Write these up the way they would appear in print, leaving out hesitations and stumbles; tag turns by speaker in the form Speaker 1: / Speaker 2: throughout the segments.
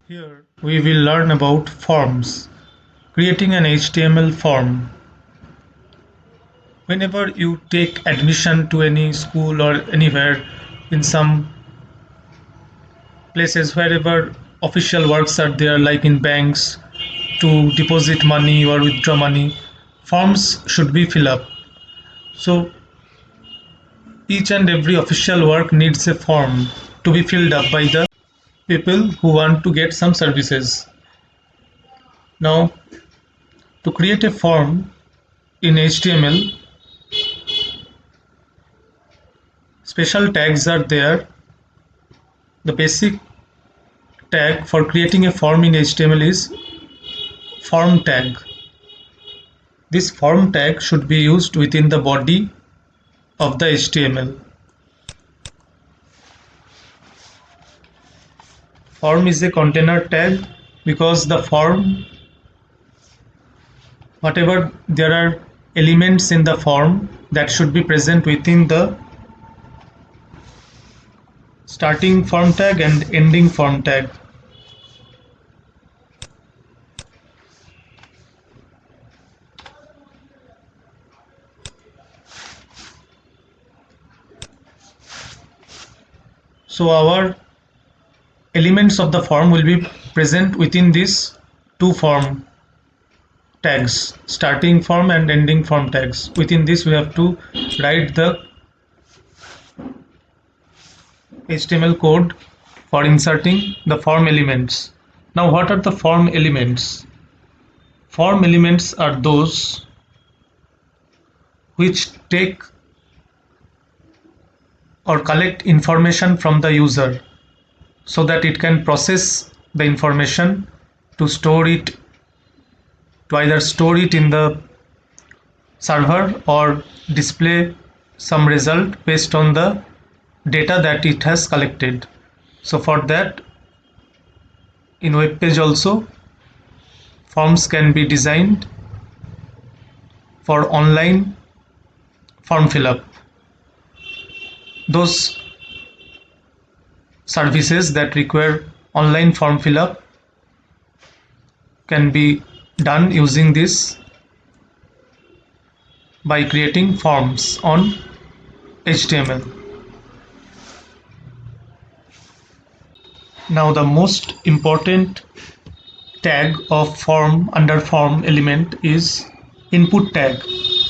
Speaker 1: Here we will learn about forms. Creating an HTML form. Whenever you take admission to any school or anywhere in some places wherever official works are there, like in banks to deposit money or withdraw money, forms should be filled up. So each and every official work needs a form to be filled up by the people who want to get some services. Now, to create a form in HTML, special tags are there. The basic tag for creating a form in HTML is form tag. This form tag should be used within the body of the HTML. Form is a container tag because the form, whatever there are elements in the form, that should be present within the starting form tag and ending form tag. So our elements of the form will be present within these two form tags, starting form and ending form tags. Within this we have to write the HTML code for inserting the form elements. Now what are the form elements? Form elements are those which take or collect information from the user so that it can process the information to store it, to either store it in the server or display some result based on the data that it has collected. So for that, in web page also, forms can be designed for online form fill up. Those services that require online form fill up can be done using this by creating forms on HTML. Now the most important tag of form under form element is input tag.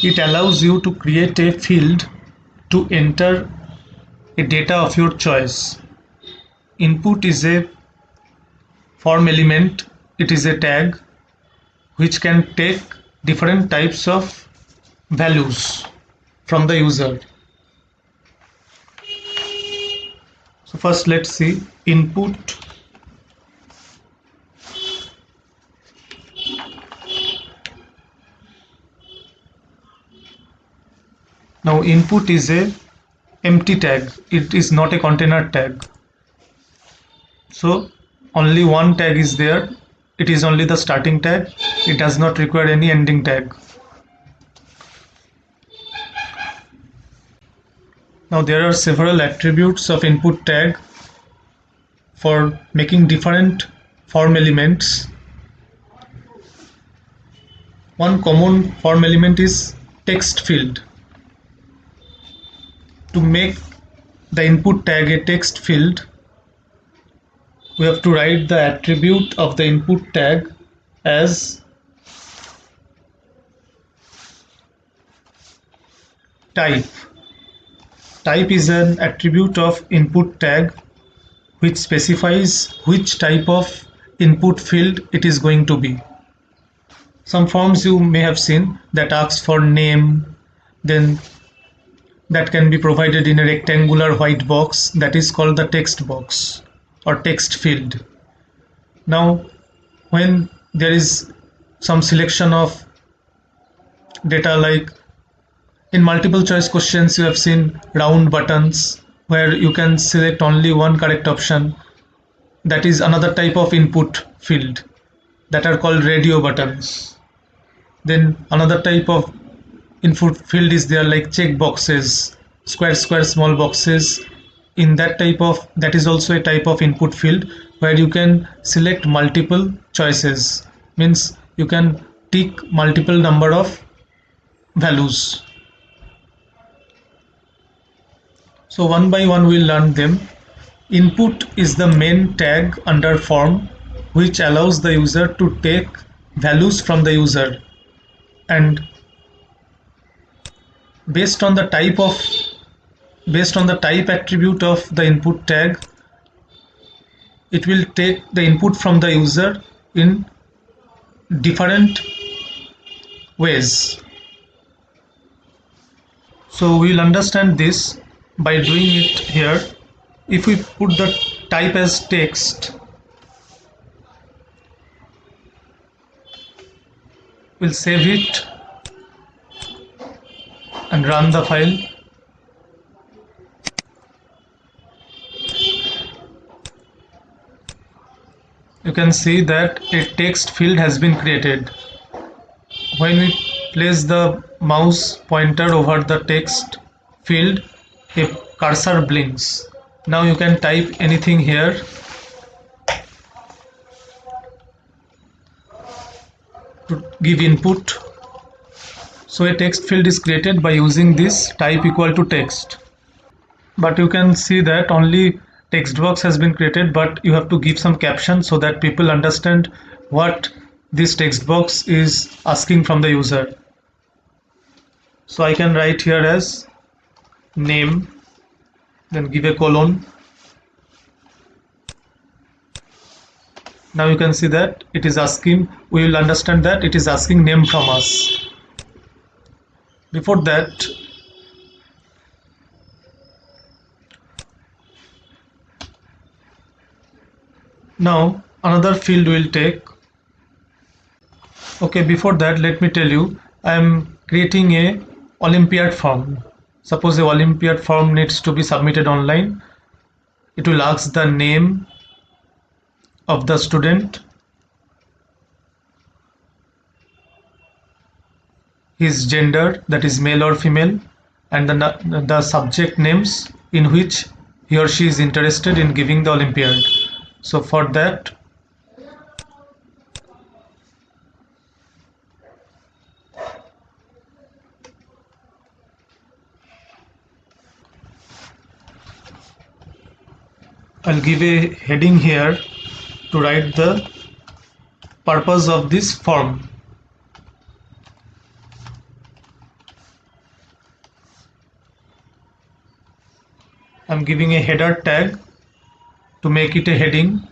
Speaker 1: It allows you to create a field to enter a data of your choice. Input is a form element. It is a tag which can take different types of values from the user. So first let's see input. Now input is a empty tag. It is not a container tag. So only one tag is there. It is only the starting tag. It does not require any ending tag. Now there are several attributes of input tag for making different form elements. One common form element is text field. To make the input tag a text field, we have to write the attribute of the input tag as type. Type is an attribute of input tag which specifies which type of input field it is going to be. Some forms you may have seen that asks for name, then that can be provided in a rectangular white box that is called the text box or text field. Now when there is some selection of data, like in multiple choice questions you have seen round buttons where you can select only one correct option, that is another type of input field, that are called radio buttons. Then another type of input field is there like check boxes, square small boxes. In that type of, that is also a type of input field where you can select multiple choices, means you can tick multiple number of values. So one by one we'll learn them. Input is the main tag under form which allows the user to take values from the user, and based on the type attribute of the input tag, it will take the input from the user in different ways. So we will understand this by doing it here. If we put the type as text, we'll save it and run the file. You can see that a text field has been created. When we place the mouse pointer over the text field, a cursor blinks. Now you can type anything here. To give input. So a text field is created by using this type equal to text. But you can see that only text box has been created, but you have to give some caption so that people understand what this text box is asking from the user. So I can write here as name, then give a colon. Now you can see that it is asking, we will understand that it is asking name from us. Before that, now another field will take. Okay, before that, let me tell you, I am creating a Olympiad form. Suppose the Olympiad form needs to be submitted online. It will ask the name of the student, his gender, that is male or female, and the subject names in which he or she is interested in giving the Olympiad. So for that, I'll give a heading here to write the purpose of this form. I'm giving a header tag to make it a heading.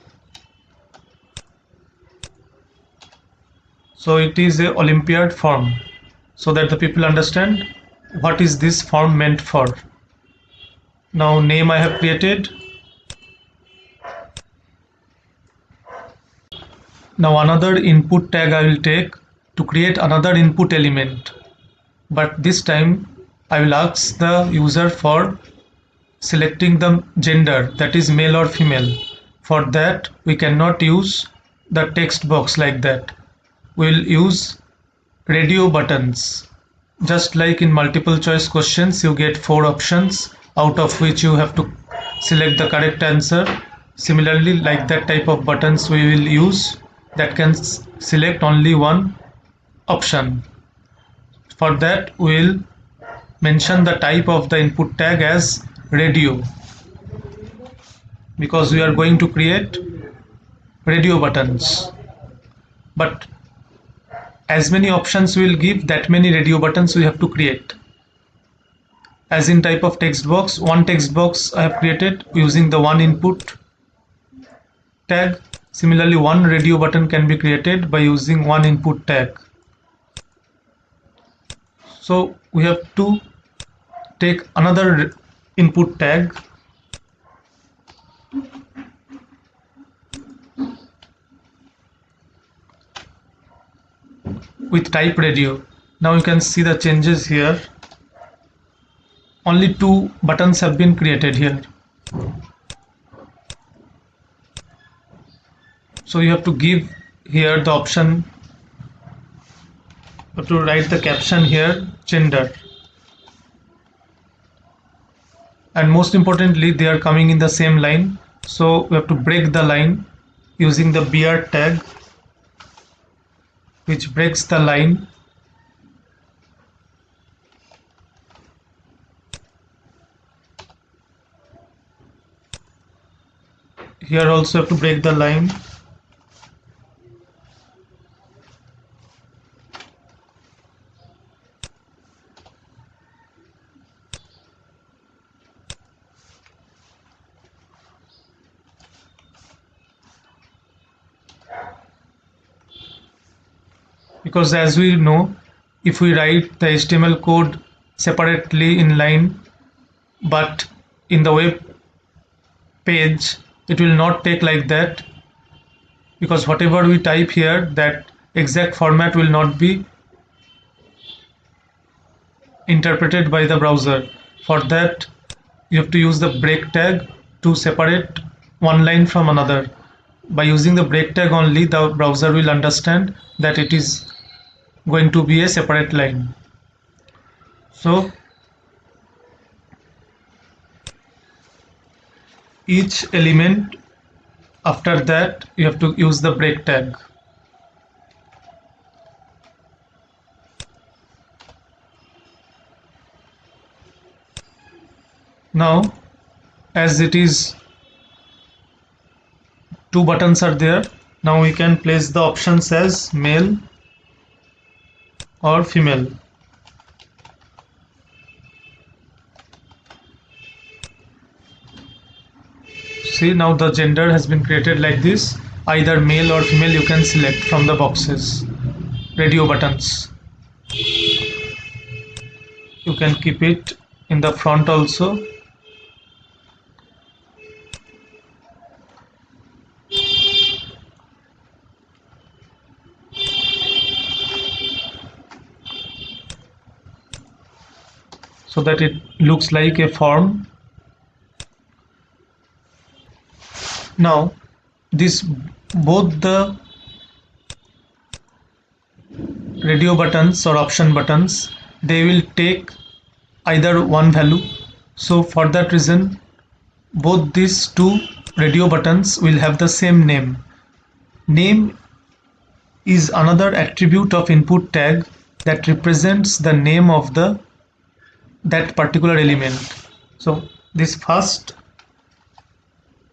Speaker 1: So it is a Olympiad form, so that the people understand what is this form meant for. Now name I have created. Now another input tag I will take to create another input element, but this time I will ask the user for selecting the gender, that is male or female. For that we cannot use the text box like that. We will use radio buttons. Just like in multiple choice questions, you get 4 options out of which you have to select the correct answer. Similarly, like that type of buttons we will use that can select only one option. For that we will mention the type of the input tag as radio, because we are going to create radio buttons. But as many options we will give, that many radio buttons we have to create. As in type of text box, one text box I have created using the one input tag. Similarly, one radio button can be created by using one input tag. So we have to take another input tag with type radio. Now you can see the changes here. Only 2 buttons have been created here. So you have to give here the option, you have to write the caption here, gender. And most importantly, they are coming in the same line, so we have to break the line using the beer tag, which breaks the line. Here also have to break the line. Because as we know, if we write the HTML code separately in line, but in the web page, it will not take like that, because whatever we type here, that exact format will not be interpreted by the browser. For that, you have to use the break tag to separate one line from another. By using the break tag only, the browser will understand that it is going to be a separate line. So each element, after that you have to use the break tag. Now, as it is, two buttons are there, now we can place the options as male or female. See, now the gender has been created like this. Either male or female you can select from the boxes. Radio buttons, you can keep it in the front also. So that it looks like a form. Now this, both the radio buttons or option buttons, they will take either one value. So for that reason, both these two radio buttons will have the same name. Name is another attribute of input tag that represents the name of that particular element. So this first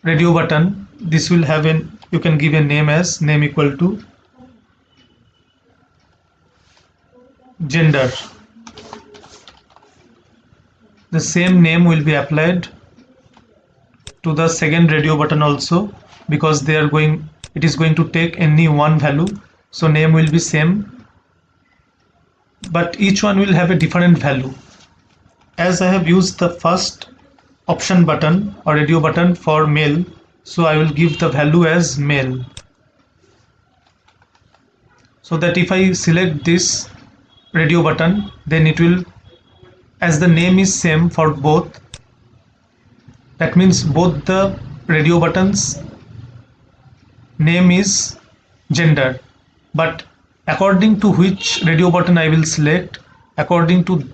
Speaker 1: radio button, this will have you can give a name as name equal to gender. The same name will be applied to the second radio button also, because it is going to take any one value, so name will be same, but each one will have a different value. As I have used the first option button or radio button for male, so I will give the value as male, so that if I select this radio button, then it will, as the name is same for both, that means both the radio buttons name is gender, but according to which radio button I will select, according to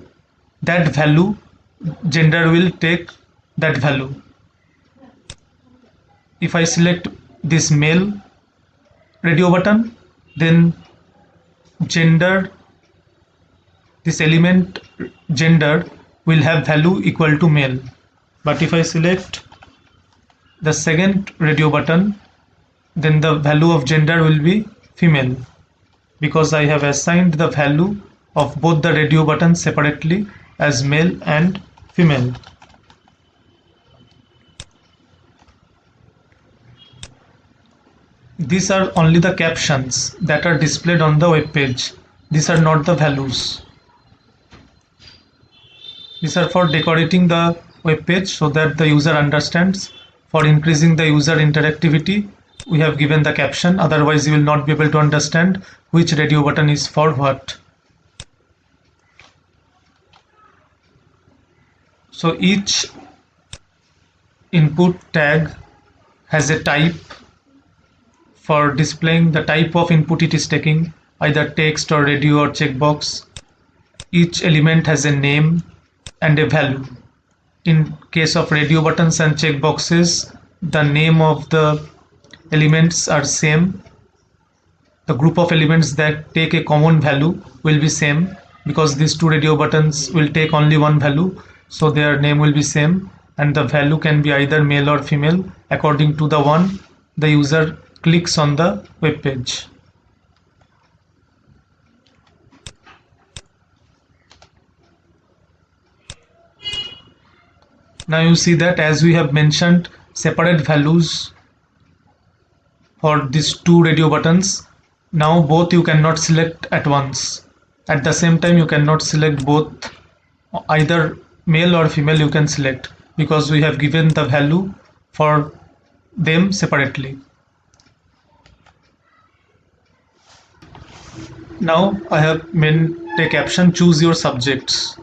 Speaker 1: that value, gender will take that value. If I select this male radio button, then gender, this element gender will have value equal to male. But if I select the second radio button, then the value of gender will be female, because I have assigned the value of both the radio buttons separately as male and female. These are only the captions that are displayed on the web page. These are not the values. These are for decorating the web page so that the user understands. For increasing the user interactivity, we have given the caption, otherwise you will not be able to understand which radio button is for what. So each input tag has a type for displaying the type of input it is taking, either text or radio or checkbox. Each element has a name and a value. In case of radio buttons and checkboxes, the name of the elements are same, the group of elements that take a common value will be same, because these two radio buttons will take only one value, so their name will be same, and the value can be either male or female according to the one the user clicks on the web page. Now you see that as we have mentioned separate values for these two radio buttons, now both you cannot select at once. At the same time you cannot select both, either male or female you can select, because we have given the value for them separately. Now I have made a caption, choose your subjects.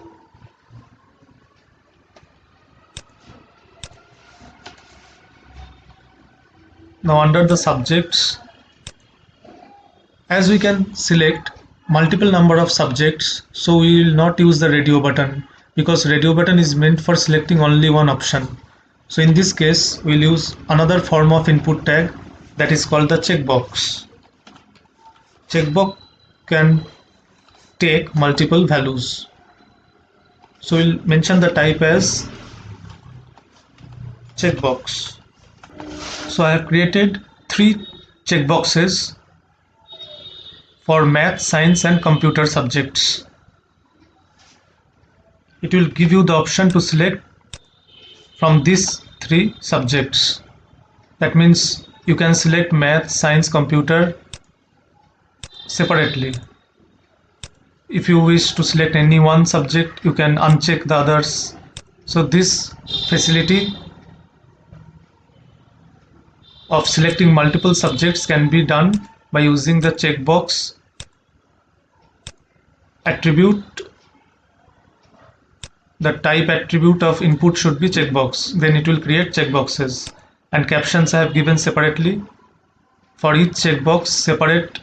Speaker 1: Now under the subjects, as we can select multiple number of subjects, so we will not use the radio button, because radio button is meant for selecting only one option. So in this case we'll use another form of input tag, that is called the checkbox. Checkbox can take multiple values, so we'll mention the type as checkbox. So I have created 3 checkboxes for math, science and computer subjects. It will give you the option to select from these 3 subjects. That means you can select math, science, computer separately. If you wish to select any one subject, you can uncheck the others. So this facility of selecting multiple subjects can be done by using the checkbox attribute. The type attribute of input should be checkbox, then it will create checkboxes, and captions I have given separately. For each checkbox separate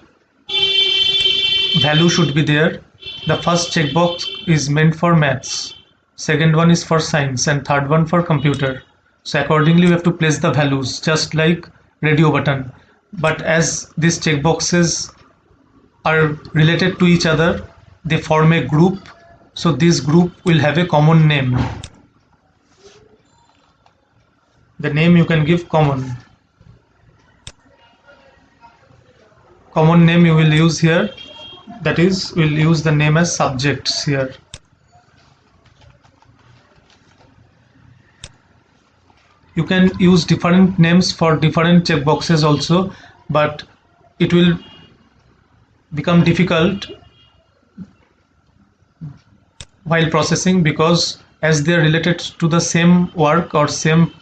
Speaker 1: value should be there. The first checkbox is meant for maths, second one is for science, and third one for computer. So accordingly we have to place the values just like radio button, but as these checkboxes are related to each other, they form a group, so this group will have a common name. The name you can give common name you will use here, that is we'll use the name as subjects here. You can use different names for different checkboxes also, but it will become difficult while processing, because as they are related to the same work or same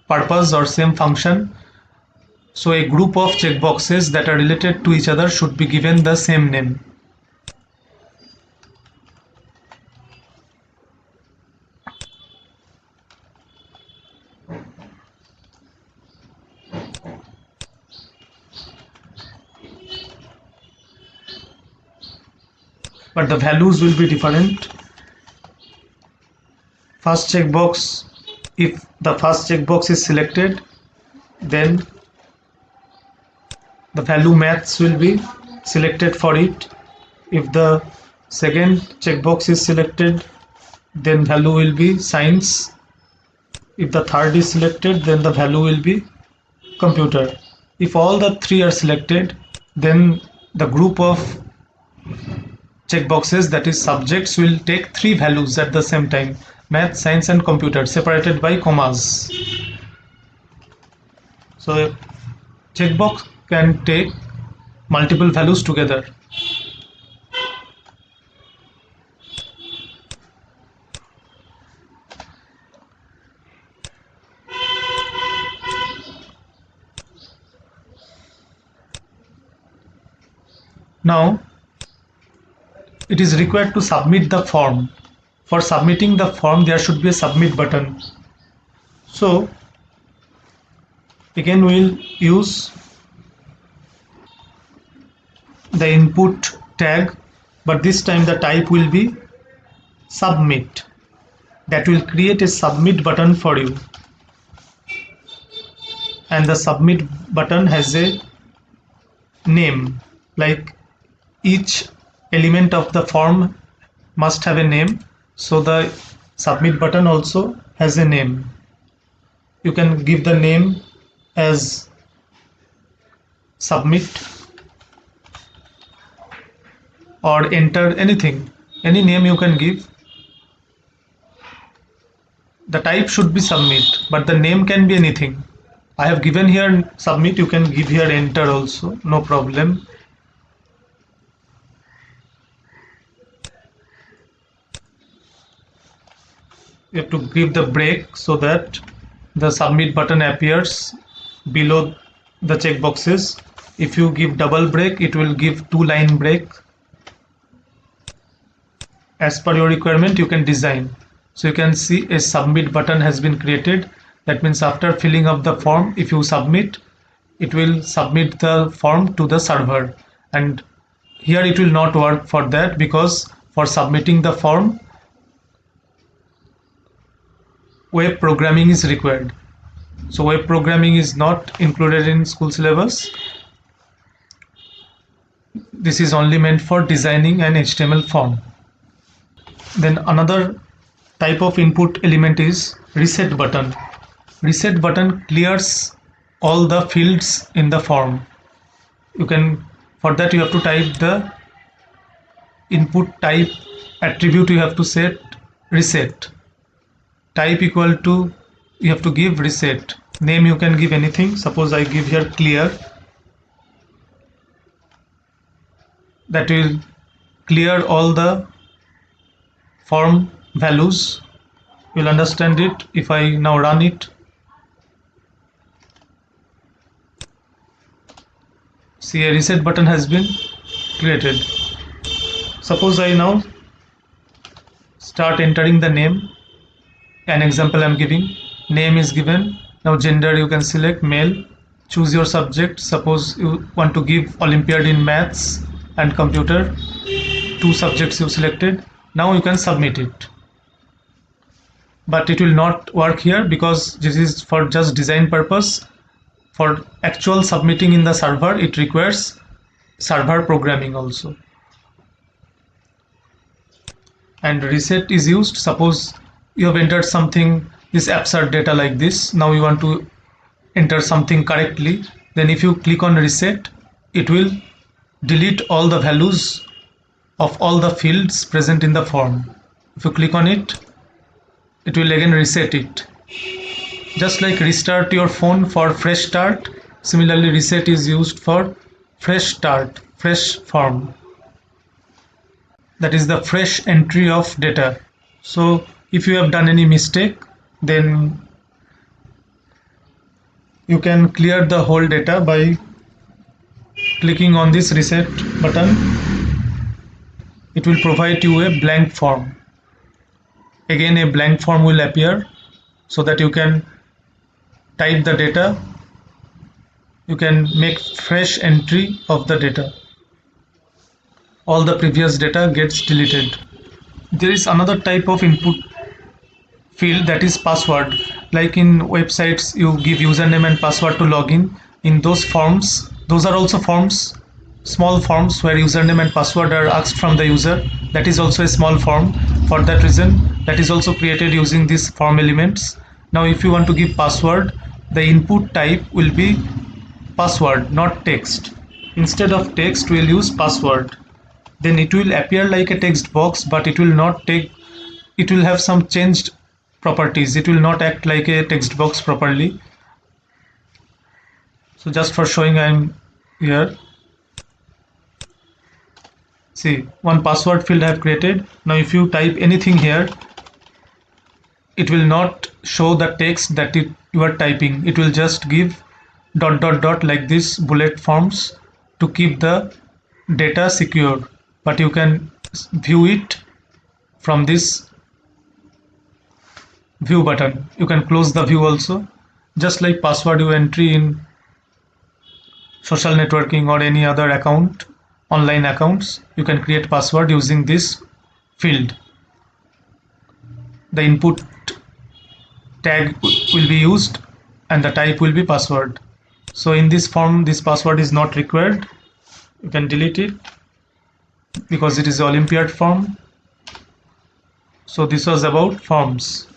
Speaker 1: purpose or same function, so a group of checkboxes that are related to each other should be given the same name. But the values will be different. First checkbox, if the first checkbox is selected, then the value maths will be selected for it. If the second checkbox is selected, then value will be science. If the third is selected, then the value will be computer. If all the 3 are selected, then the group of checkboxes, that is subjects, will take 3 values at the same time: math, science and computer, separated by commas. So checkbox can take multiple values together. Now it is required to submit the form. For submitting the form, there should be a submit button. So again we will use the input tag, but this time the type will be submit. That will create a submit button for you. and the submit button has a name, like each element of the form must have a name, so the submit button also has a name. You can give the name as submit or enter, anything, any name you can give. The type should be submit, but the name can be anything. I have given here submit, you can give here enter also, no problem. You have to give the break so that the submit button appears below the checkboxes. If you give double break, it will give 2-line break. As per your requirement, you can design. So you can see a submit button has been created. That means after filling up the form, if you submit, it will submit the form to the server. And here it will not work for that, because for submitting the form, web programming is required. So web programming is not included in school syllabus. This is only meant for designing an HTML form. Then another type of input element is reset button. Reset button clears all the fields in the form. For that you have to type the input type attribute, you have to set reset. Type equal to, you have to give reset. Name you can give anything. Suppose I give here clear. That will clear all the form values. You'll understand it if I now run it. See, a reset button has been created. Suppose I now start entering the name. An example I'm giving, name is given. Now gender you can select male. Choose your subject. Suppose you want to give Olympiad in maths and computer. 2 subjects you selected. Now you can submit it. But it will not work here, because this is for just design purpose. For actual submitting in the server, it requires server programming also. And reset is used. Suppose you have entered something, this absurd data like this. Now you want to enter something correctly. Then if you click on reset, it will delete all the values of all the fields present in the form. If you click on it, it will again reset it. Just like restart your phone for fresh start, similarly reset is used for fresh start, fresh form. That is the fresh entry of data. So if you have done any mistake, then you can clear the whole data by clicking on this reset button. It will provide you a blank form. Again, a blank form will appear so that you can type the data. You can make fresh entry of the data. All the previous data gets deleted. There is another type of input field, that is password. Like in websites, you give username and password to login. In those forms, those are also forms, small forms where username and password are asked from the user. That is also a small form. For that reason, that is also created using these form elements. Now if you want to give password, the input type will be password, not text. Instead of text, we'll use password. Then it will appear like a text box, but it will not take, it will have some changed properties. It will not act like a text box properly. So just for showing, I'm here. See, one password field I have created. Now if you type anything here, it will not show the text that you are typing. It will just give ... like this bullet forms to keep the data secure. But you can view it from this view button. You can close the view also. Just like password you entry in social networking or any other account, online accounts, you can create password using this field. The input tag will be used and the type will be password. So in this form this password is not required, you can delete it because it is Olympiad form. So this was about forms.